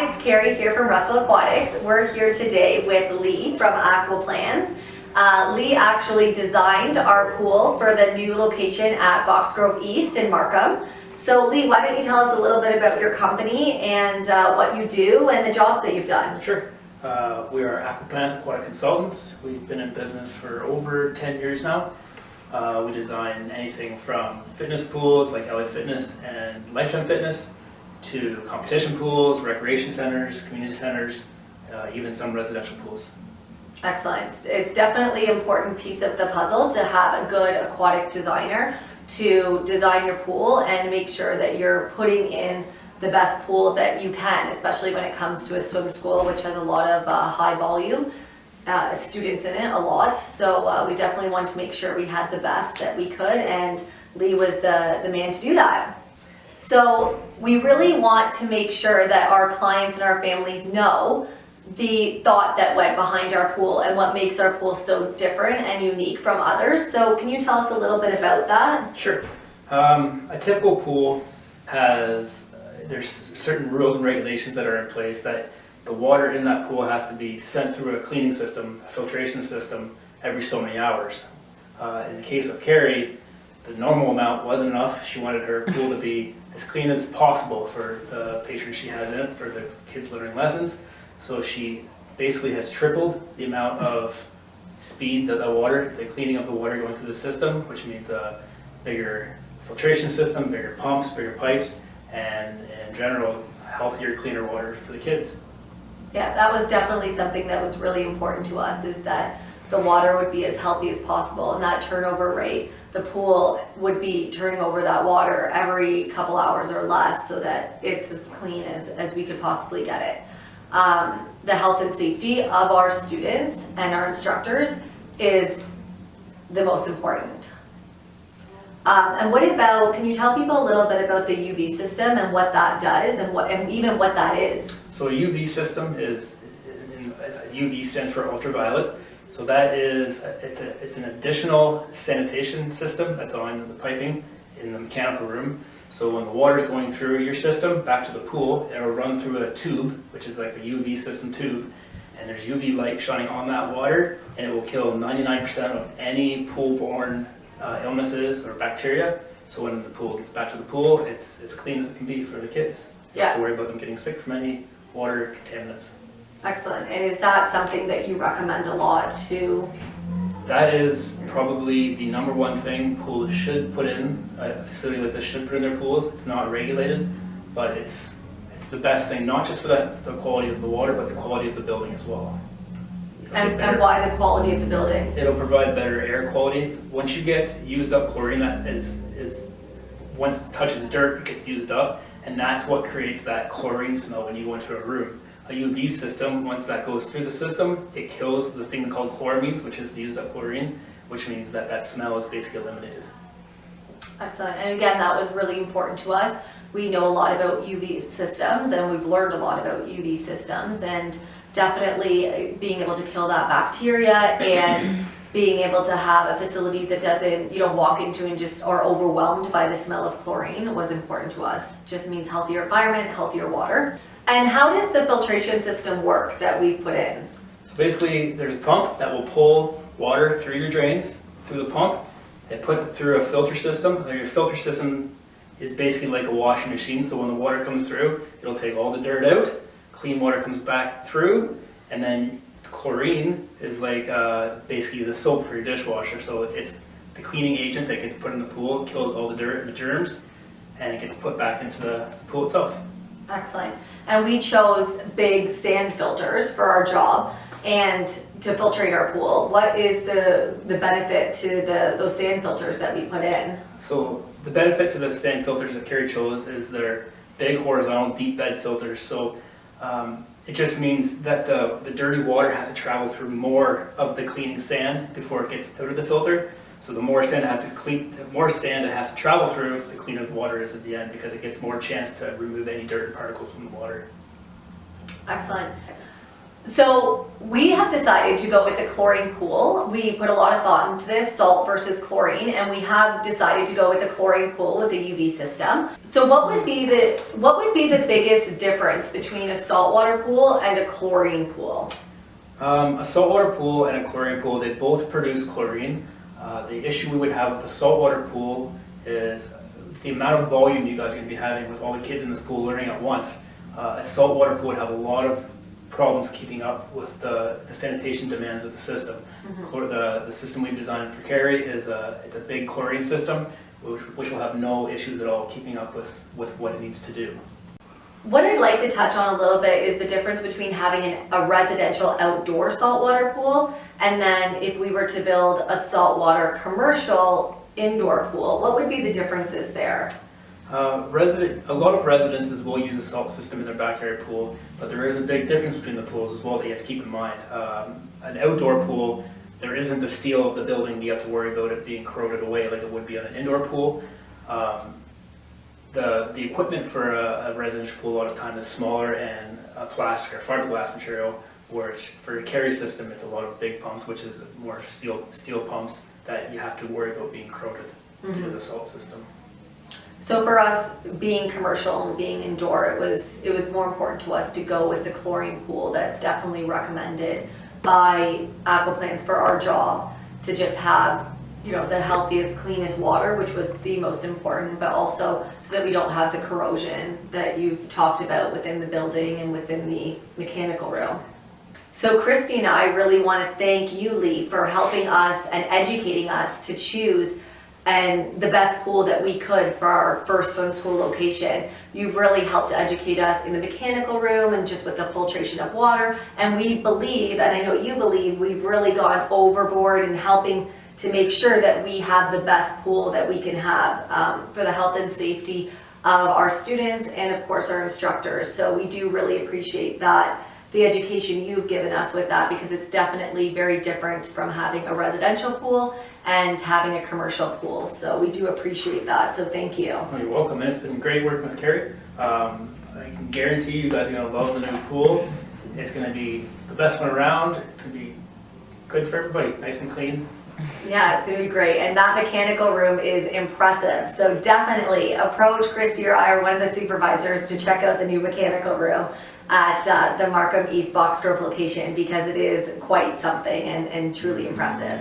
Hi, it's Carrie here from Russell Aquatics. We're here today with Lee from Aquaplans. Lee actually designed our pool for the new location at Boxgrove East in Markham. So Lee, why don't you tell us a little bit about your company and what you do and the jobs that you've done? Sure. We are Aquaplans Aquatic Consultants. We've been in business for over 10 years now. We design anything from fitness pools like LA Fitness and Lifetime Fitness to competition pools, recreation centers, community centers, even some residential pools. Excellent. It's definitely an important piece of the puzzle to have a good aquatic designer to design your pool and make sure that you're putting in the best pool that you can, especially when it comes to a swim school, which has a lot of high volume students in it, a lot. So we definitely want to make sure we had the best that we could, and Lee was the man to do that. So we really want to make sure that our clients and our families know the thought that went behind our pool and what makes our pool so different and unique from others. So can you tell us a little bit about that? Sure. A typical pool has, there's certain rules and regulations that are in place that the water in that pool has to be sent through a cleaning system, a filtration system, every so many hours. In the case of Carrie, the normal amount wasn't enough. She wanted her pool to be as clean as possible for the patrons she has in it, for the kids learning lessons. So she basically has tripled the amount of speed that the cleaning of the water going through the system, which means a bigger filtration system, bigger pumps, bigger pipes, and in general, healthier, cleaner water for the kids. Yeah, that was definitely something that was really important to us, is that the water would be as healthy as possible, and that turnover rate, the pool would be turning over that water every couple hours or less so that it's as clean as we could possibly get it. The health and safety of our students and our instructors is the most important. And what about, can you tell people a little bit about the UV system and what that does and even what that is? So a UV system is, UV stands for ultraviolet. So that is, it's an additional sanitation system that's on the piping in the mechanical room. So when the water is going through your system back to the pool, it'll run through a tube, which is like a UV system tube, and there's UV light shining on that water, and it will kill 99% of any pool-borne illnesses or bacteria. So when the pool gets back to the pool, it's as clean as it can be for the kids. Yeah. Don't have to worry about them getting sick from any water contaminants. Excellent. And is that something that you recommend a lot to? That is probably the number one thing pools should put in. A facility like this should put in their pools. It's not regulated, but it's the best thing, not just for the quality of the water, but the quality of the building as well. And why the quality of the building? It'll provide better air quality. Once you get used up chlorine, that is once it touches dirt, it gets used up, and that's what creates that chlorine smell when you go into a room. A UV system, once that goes through the system, it kills the thing called chloramines, which is the used up chlorine, which means that smell is basically eliminated. Excellent. And again, that was really important to us. We know a lot about UV systems, and we've learned a lot about UV systems, and definitely being able to kill that bacteria and being able to have a facility that doesn't, you don't walk into and just are overwhelmed by the smell of chlorine was important to us. Just means healthier environment, healthier water. And how does the filtration system work that we've put in? So basically, there's a pump that will pull water through your drains, through the pump. It puts it through a filter system. Your filter system is basically like a washing machine, so when the water comes through, it'll take all the dirt out, clean water comes back through, and then chlorine is like basically the soap for your dishwasher. So it's the cleaning agent that gets put in the pool, kills all the dirt and the germs, and it gets put back into the pool itself. Excellent. And we chose big sand filters for our job and to filtrate our pool. What is the benefit to those sand filters that we put in? So the benefit to the sand filters that Carrie chose is they're big horizontal deep bed filters. So it just means that the dirty water has to travel through more of the cleaning sand before it gets out of the filter. So the more sand it has to travel through, the cleaner the water is at the end, because it gets more chance to remove any dirt and particles from the water. Excellent. So we have decided to go with the chlorine pool. We put a lot of thought into this, salt versus chlorine, and we have decided to go with the chlorine pool with the UV system. So what would be the biggest difference between a saltwater pool and a chlorine pool? A saltwater pool and a chlorine pool, they both produce chlorine. The issue we would have with the saltwater pool is the amount of volume you guys are going to be having with all the kids in this pool learning at once. A saltwater pool would have a lot of problems keeping up with the sanitation demands of the system. The system we've designed for Carrie is it's a big chlorine system, which will have no issues at all keeping up with what it needs to do. What I'd like to touch on a little bit is the difference between having a residential outdoor saltwater pool and then if we were to build a saltwater commercial indoor pool. What would be the differences there? A lot of residences will use a salt system in their backyard pool, but there is a big difference between the pools as well that you have to keep in mind. An outdoor pool, there isn't the steel of the building you have to worry about it being corroded away like it would be on an indoor pool. The equipment for a residential pool a lot of time is smaller and a plastic or fiberglass material, whereas for a carry system it's a lot of big pumps, which is more steel pumps that you have to worry about being corroded due to the salt system. So for us, being commercial and being indoor, it was more important to us to go with the chlorine pool that's definitely recommended by Aquaplans for our job, to just have, you know, the healthiest, cleanest water, which was the most important, but also so that we don't have the corrosion that you've talked about within the building and within the mechanical room. So Christy and I really want to thank you, Lee, for helping us and educating us to choose and the best pool that we could for our first swim school location. You've really helped to educate us in the mechanical room and just with the filtration of water. And we believe, and I know you believe, we've really gone overboard in helping to make sure that we have the best pool that we can have for the health and safety of our students and of course our instructors. So we do really appreciate that, the education you've given us with that, because it's definitely very different from having a residential pool and having a commercial pool. So we do appreciate that, so thank you. Oh, you're welcome, and it's been great working with Carrie. I can guarantee you guys are going to love the new pool. It's going to be the best one around. It's going to be good for everybody, nice and clean. Yeah, it's going to be great, and that mechanical room is impressive. So definitely approach Christy or I or one of the supervisors to check out the new mechanical room at the Markham East Boxgrove location, because it is quite something and truly impressive.